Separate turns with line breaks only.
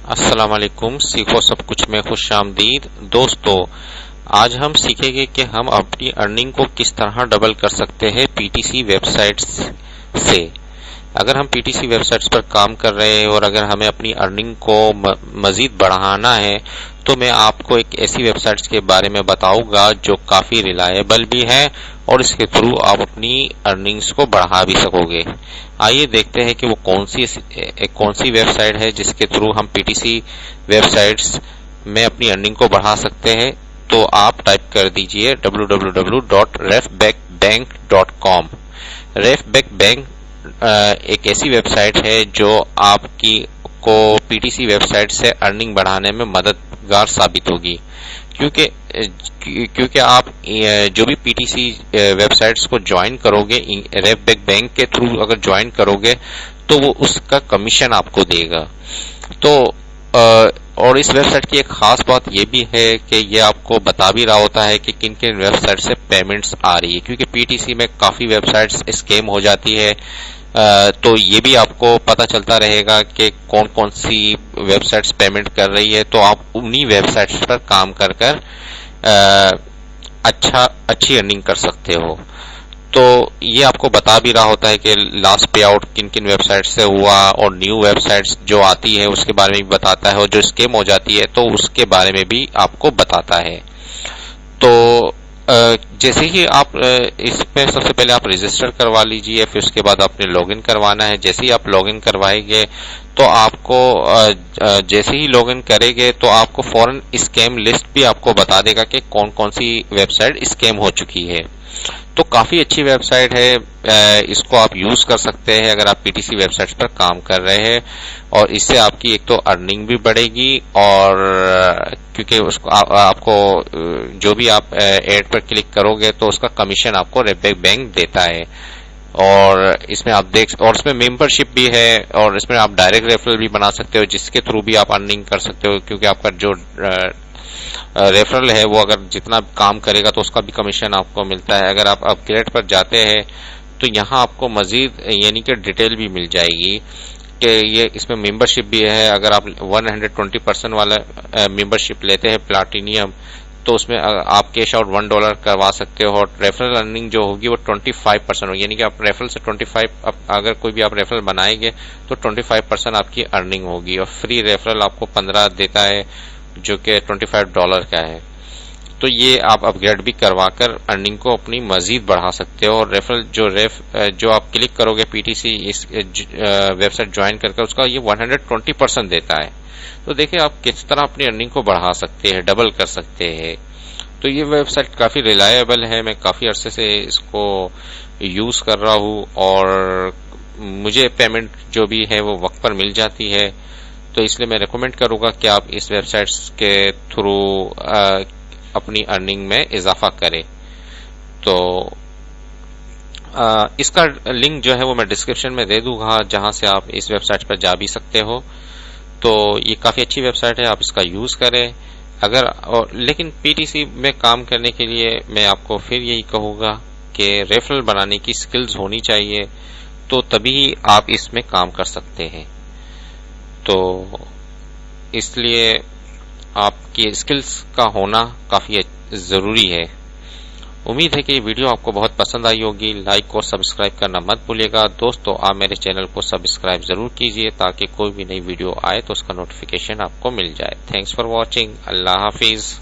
السلام علیکم، سیکھو سب کچھ میں خوش آمدید دوستو۔ آج ہم سیکھیں گے کہ ہم اپنی ارننگ کو کس طرح ڈبل کر سکتے ہیں P T C websites سے۔ اگر ہم P T C websites پر کام کر رہے ہیں اور اگر ہمیں اپنی ارننگ کو مزید بڑھانا ہے تو میں آپ کو ایک ایسی ویب سائٹس کے بارے میں بتاؤں گا جو کافی ریلائبل بھی ہے اور اس کے تھرو آپ اپنی ارننگز کو بڑھا بھی سکو گے۔ آئیے دیکھتے ہیں کہ وہ کون سی ویب سائٹ ہے جس کے تھرو ہم P T C websites میں اپنی ارننگ کو بڑھا سکتے ہیں۔ تو آپ ٹائپ کر دیجئے www.refbekbank.com۔ ریفبیک بینک ایک ایسی ویب سائٹ ہے جو آپ کی کو P T C website سے ارننگ بڑھانے میں مددگار ثابت ہوگی، کیونکہ آپ جو بھی P T C websites کو جوائن کرو گے ریفبیک بینک کے تھرو اگر جوائن کرو گے تو وہ اس کا کمیشن آپ کو دے گا۔ تو اور اس ویب سائٹ کی ایک خاص بات یہ بھی ہے کہ یہ آپ کو بتا بھی رہا ہوتا ہے کہ کن کن ویب سائٹ سے پیمنٹس آ رہی ہے، کیونکہ پی ٹی سی میں کافی ویب سائٹس اسکیم ہو جاتی ہے۔ تو یہ بھی آپ کو پتا چلتا رہے گا کہ کون کون سی ویب سائٹس پیمنٹ کر رہی ہے، تو آپ انہی ویب سائٹس پر کام کر اچھی ارننگ کر سکتے ہو۔ تو یہ آپ کو بتا بھی رہا ہوتا ہے کہ لاسٹ پے آؤٹ کن کن ویب سائٹ سے ہوا، اور نیو ویب سائٹس جو آتی ہے اس کے بارے میں بھی بتاتا ہے، اور جو اسکیم ہو جاتی ہے تو اس کے بارے میں بھی آپ کو بتاتا ہے۔ تو جیسے ہی آپ اس میں سب سے پہلے آپ رجسٹر کروا لیجئے، پھر اس کے بعد آپ نے لاگ ان کروانا ہے۔ جیسے ہی آپ لاگ ان کروائیں گے تو آپ کو جیسے ہی لاگ ان کریں گے تو آپ کو فوراً اسکیم لسٹ بھی آپ کو بتا دے گا کہ کون کون سی ویب سائٹ اسکیم ہو چکی ہے۔ تو کافی اچھی ویب سائٹ ہے، اس کو آپ یوز کر سکتے ہیں اگر آپ P T C website پر کام کر رہے ہیں، اور اس سے آپ کی ایک تو ارننگ بھی بڑھے گی، اور کیونکہ اس کو آپ کو جو بھی آپ ایڈ پر کلک کرو گے تو اس کا کمیشن آپ کو ریفبیک بینک دیتا ہے۔ اور اس میں آپ اور اس میں ممبر شپ بھی ہے، اور اس میں آپ ڈائریکٹ ریفرل بھی بنا سکتے ہو جس کے تھرو بھی آپ ارننگ کر سکتے ہو، کیونکہ آپ کا جو ریفرل ہے وہ اگر جتنا کام کرے گا تو اس کا بھی کمیشن آپ کو ملتا ہے۔ اگر آپ اپ گریڈ پر جاتے ہیں تو یہاں آپ کو مزید یعنی کہ ڈیٹیل بھی مل جائے گی کہ یہ اس میں ممبر شپ بھی ہے۔ اگر آپ 120% والا ممبر شپ لیتے ہیں پلاٹینیم تو اس میں آپ کیش آؤٹ $1 کروا سکتے ہو، اور ریفرل ارننگ جو ہوگی وہ 25% ہوگی، یعنی کہ آپ ریفرل سے 25 اگر کوئی بھی آپ ریفرل بنائیں گے تو 25% آپ کی ارننگ ہوگی، اور فری ریفرل آپ کو 15 دیتا ہے جو کہ $25 کا ہے۔ تو یہ آپ اپ گریڈ بھی کروا کر ارننگ کو اپنی مزید بڑھا سکتے ہو، اور ریفرل جو آپ کلک کرو گے پی ٹی سی اس ویب سائٹ جوائن کر اس کا یہ 120% دیتا ہے۔ تو دیکھیں آپ کس طرح اپنی ارننگ کو بڑھا سکتے ہیں، ڈبل کر سکتے ہیں۔ تو یہ ویب سائٹ کافی ریلائبل ہے، میں کافی عرصے سے اس کو یوز کر رہا ہوں، اور مجھے پیمنٹ جو بھی ہے وہ وقت پر مل جاتی ہے۔ تو اس لیے میں ریکمینڈ کروں گا کہ آپ اس ویب سائٹس کے تھرو اپنی ارننگ میں اضافہ کریں۔ تو اس کا لنک جو ہے وہ میں ڈسکرپشن میں دے دوں گا، جہاں سے آپ اس ویب سائٹ پر جا بھی سکتے ہو۔ تو یہ کافی اچھی ویب سائٹ ہے، آپ اس کا یوز کریں۔ لیکن پی ٹی سی میں کام کرنے کے لیے میں آپ کو پھر یہی کہوں گا کہ ریفرل بنانے کی سکلز ہونی چاہیے، تو تبھی آپ اس میں کام کر سکتے ہیں۔ تو اس لیے آپ کی اسکلز کا ہونا کافی ضروری ہے۔ امید ہے کہ یہ ویڈیو آپ کو بہت پسند آئی ہوگی۔ لائک اور سبسکرائب کرنا مت بھولیے گا۔ دوستو آپ میرے چینل کو سبسکرائب ضرور کیجئے تاکہ کوئی بھی نئی ویڈیو آئے تو اس کا نوٹیفیکیشن آپ کو مل جائے۔ Thanks for watching. اللہ حافظ۔